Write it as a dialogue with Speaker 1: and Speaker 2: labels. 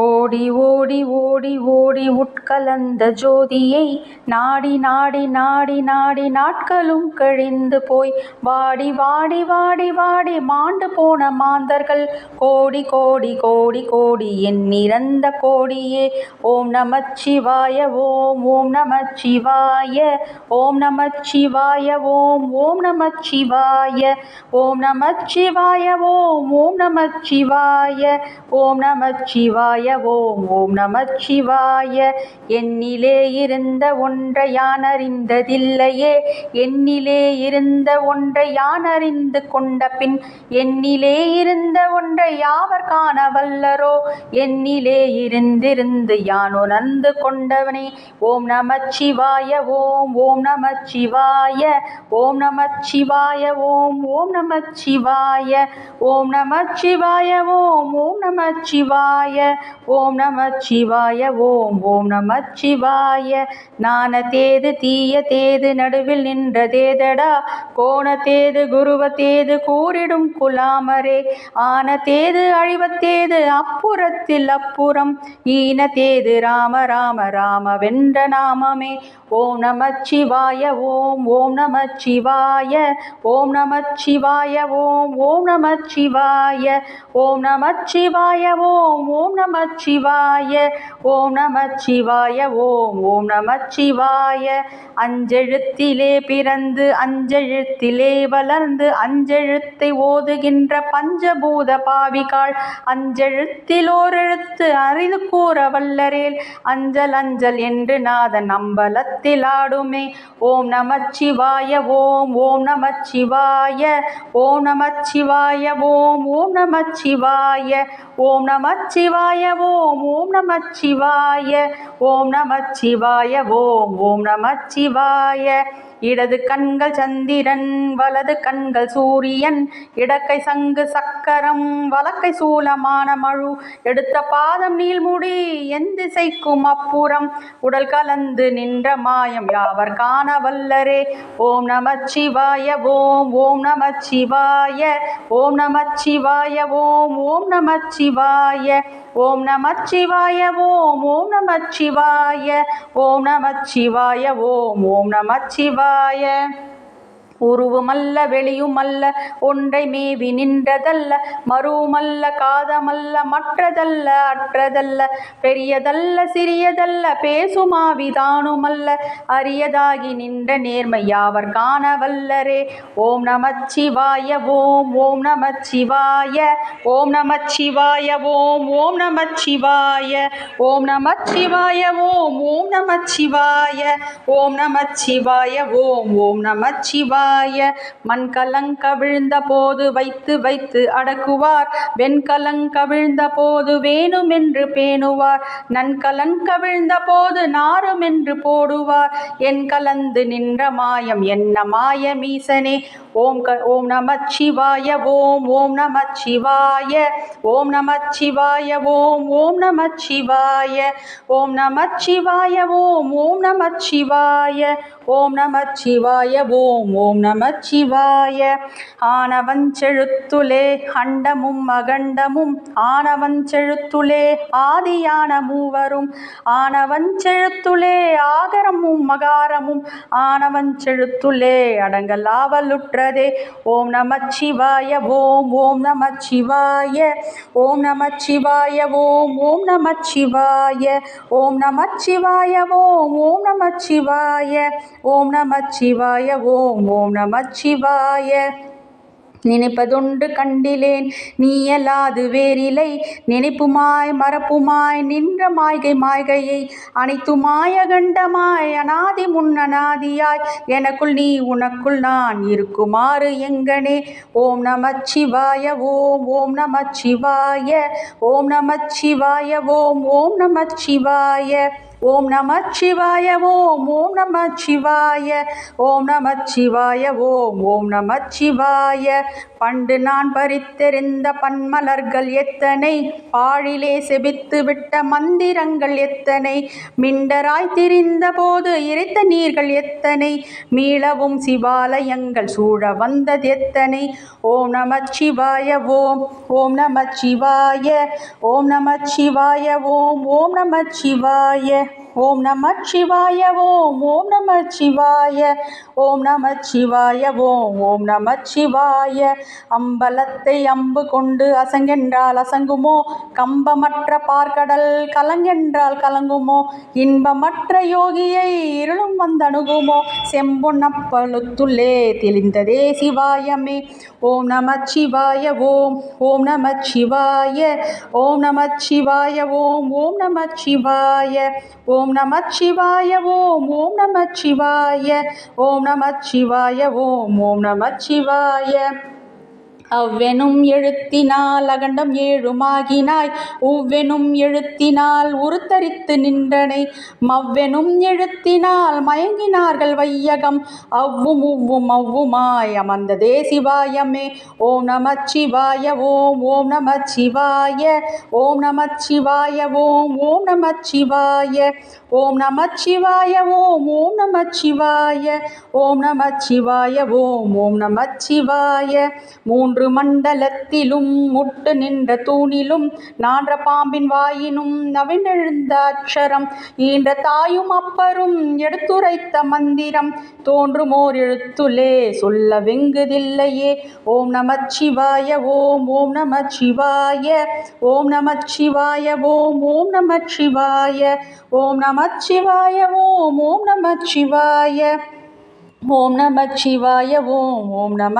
Speaker 1: ஓடி ஓடி ஓடி ஓடி உட்கலந்த ஜோதியை நாடி நாடி நாடி நாடி நாட்களும் கழிந்து போய் வாடி வாடி வாடி வாடி மாண்டு போன மாந்தர்கள் கோடி கோடி கோடி கோடி எண்ணிறந்த கோடியே. ஓம் நமச்சிவாய ஓம் ஓம் நமச்சிவாய ஓம் நமச்சிவாய ஓம் ஓம் நமச்சிவாய ஓம் நமச்சிவாய ஓம் ஓம் நமச்சிவாய ஓம் நமச்சிவாய ஓம் ஓம் நமச்சிவாய. என்னிலே இருந்த ஒன்றை யான் அறிந்ததில்லையே, என்னிலே இருந்த ஒன்றை யான் அறிந்து கொண்ட பின் என்னிலே இருந்த ஒன்றை யாவர் காண வல்லரோ, என்னிலே இருந்திருந்து யான் உணர்ந்து கொண்டவனே. ஓம் நமச்சிவாய ஓம் ஓம் நமச்சிவாய ஓம் நமச்சிவாய ஓம் ஓம் நமச்சிவாய ஓம் நமச்சிவாய ஓம் ஓம் நமச்சிவாய ஓம் நமச்சிவாய ஓம் ஓம் நமச்சிவாய. ஞானத்தேது தீய தேது நடுவில் நின்றதேதடா, கோணத்தேது குருவத்தேது கூறிடும் குலாமரே, ஆனத்தேது அழிவத்தேது அப்புறத்தில் அப்புறம், ஈனத்தேது ராம ராம ராம வென்ற நாமமே. ஓம் நமச்சிவாய ஓம் ஓம் நமச்சிவாய ஓம் நமச்சிவாய ஓம் ஓம் நமச்சிவாய ஓம் நமச்சிவாய ஓம் ஓம் நமச்சிவாய ஓம் நமச்சிவாய ஓம் ஓம் நமச்சிவாய. அஞ்செழுத்திலே பிறந்து அஞ்செழுத்திலே வளர்ந்து அஞ்செழுத்தை ஓதுகின்ற பஞ்சபூத பாவிகாள் அஞ்செழுத்தில் ஓரெழுத்து அறிந்து கூற வல்லரேல், அஞ்சல் அஞ்சல் என்று நாதன் அம்பலத்தில் ஆடுமே. ஓம் நமச்சிவாய ஓம் ஓம் நமச்சிவாய ஓம் நமச்சிவாய ஓம் ஓம் நமச்சிவாய ஓம் நமச்சிவாய ஓம் ஓம் நமச்சிவாய ஓம் நமச்சிவாய ஓம் ஓம் நமச்சிவாய. இடது கண்கள் சந்திரன் வலது கண்கள் சூரியன், இடக்கை சங்கு சக்கரம் வலக்கை சூலமான மழு, எடுத்த பாதம் நீள்முடி எந்திசைக்கும் அப்புறம், உடல் கலந்து நின்ற மாயம் யாவர் காண வல்லரே. ஓம் நமச்சிவாய ஓம் ஓம் நமச்சிவாய ஓம் நமச்சிவாய ஓம் ஓம் நமச்சிவாய ஓம் நமச்சிவாய ஓம் ஓம் நமச்சிவாய ஓம் நமச்சிவாய ஓம் ஓம் நமச்சிவாய. உருவுமல்ல வெளியுமல்ல ஒன்றை மேவி நின்றதல்ல, மருவுமல்ல காதமல்ல மற்றதல்ல அற்றதல்ல, பெரியதல்ல சிறியதல்ல பேசுமாவிதானுமல்ல, அரியதாகி நின்ற நேர்மை யாவர் காண வல்லரே. ஓம் நமச்சிவாய ஓம் ஓம் நமச்சிவாய ஓம் நமச்சிவாய ஓம் ஓம் நமச்சிவாய ஓம் நமச்சிவாய ஓம் ஓம் நமச்சிவாய ஓம் நமச்சிவாய ஓம் ஓம் நமச்சிவாய. மண்கலங்க விழுந்த போது வைத்து வைத்து அடக்குவார், வெண்கலங்க விழுந்த போது வேணுமென்று பேணுவார், நன்கலங்க விழுந்த போது நாருமென்று போடுவார், என் கலந்து நின்ற மாயம் என்ன மாயமீசனே. ஓம் நமச்சிவாய ஓம் ஓம் நமச்சிவாய ஓம் நமச்சிவாய ஓம் ஓம் நமச்சிவாய ஓம் நமச்சிவாய ஓம் ஓம் நமச்சிவாய ஓம் நமச்சிவாய ஓம் ஓம் நமச்சிவாய. ஆனவஞ்செழுத்துலே அண்டமும் அகண்டமும், ஆனவஞ்செழுத்துலே ஆதியான மூவரும், ஆனவஞ்செழுத்துலே ஆகரமும் மகாரமும், ஆனவஞ்செழுத்துலே அடங்கலாவலுற்றதே. ஓம் நமச்சிவாய ஓம் ஓம் நமச்சிவாய ஓம் நமச்சிவாய ஓம் ஓம் நமச்சிவாய ஓம் நமச்சிவாய ஓம் ஓம் நமச்சிவாய ஓம் நமச்சிவாய ஓம் ஓம் நமச்சிவாய. நினைப்பதொன்று கண்டிலேன் நீயலாது வேறிலை, நினைப்புமாய் மறப்புமாய் நின்ற மாய்கை மாய்கையை, அனைத்துமாய் அகண்டமாய் அநாதி முன்னநாதியாய், எனக்குள் நீ உனக்குள் நான் இருக்குமாறு எங்கனே. ஓம் நமச்சிவாய ஓம் ஓம் நமச்சிவாய ஓம் நமச்சிவாய ஓம் ஓம் நமச்சிவாய ஓம் நமச்சிவாய ஓம் ஓம் நமச்சிவாய ஓம் நமச்சிவாய ஓம் ஓம் நமச்சிவாய. பண்டு நான் பறித்தெறிந்த பன்மலர்கள் எத்தனை, பாழிலே செபித்து விட்ட மந்திரங்கள் எத்தனை, மிண்டராய் திரிந்த போது இறைத்த நீர்கள் எத்தனை, மீளவும் சிவாலயங்கள் சூழ வந்தது எத்தனை. ஓம் நமச்சிவாய ஓம். ஓம் நமச்சிவாய. ஓம் நமச்சிவாய ஓம். ஓம் நமச்சிவாய. ஓம் நமச்சிவாய ஓம். ஓம் நமச்சிவாய. ஓம் நமச்சிவாய ஓம். ஓம் நமச்சிவாய. அம்பலத்தை அம்பு கொண்டு அசங்கென்றால் அசங்குமோ, கம்பமற்ற பார்க்கடல் கலங்கென்றால் கலங்குமோ, இன்பமற்ற யோகியை இருளும் வந்தணுகுமோ, செம்பொன்னப்பழுத்துள்ளே தெளிந்ததே சிவாயமே. ஓம் நமச்சிவாய ஓம். ஓம் நமச்சிவாய. ஓம் நமச்சிவாய ஓம். ஓம் நமச்சிவாய. ஓம் நமச்சிவாய ஓம். ஓம் நமச்சிவாய. ஓம் நமச்சிவாய ஓம். ஓம் நமச்சிவாய. அவ்வெனும் எழுத்தினால் அகண்டம் ஏழுமாகினாய், உவ்வெனும் எழுத்தினால் உருத்தரித்து நின்றனை, மவ்வெனும் எழுத்தினால் மயங்கினார்கள் வையகம், அவ்வும் உவ்வும் அவ்வுமாய் அமர்ந்ததே சிவாயமே. ஓம் நமச்சிவாய ஓம். ஓம் நமச்சிவாய. ஓம் நமச்சிவாய ஓம். ஓம் நமச்சிவாய. ஓம் நமச்சிவாய ஓம். ஓம் நமச்சிவாய. ஓம் நமச்சிவாய ஓம். ஓம் நமச்சிவாய. மூன்று மண்டலத்திலும் முட்டு நின்ற தூணிலும் நான்ற பாம்பின் வாயினும் நவின்றெழுந்த அட்சரம், ஈன்ற தாயும் அப்பரும் எடுத்துரைத்த மந்திரம், தோன்றுமோர் எழுத்துலே சொல்ல வெங்குதில்லையே. ஓம் நமச்சிவாய ஓம். ஓம் நமச்சிவாய. ஓம் நமச்சிவாய ஓம். ஓம் நமச்சிவாய. ஓம் நமச்சிவாய ஓம். ஓம் நமச்சிவாய. ஓம் நமச்சிவாய ஓம். ஓம் நம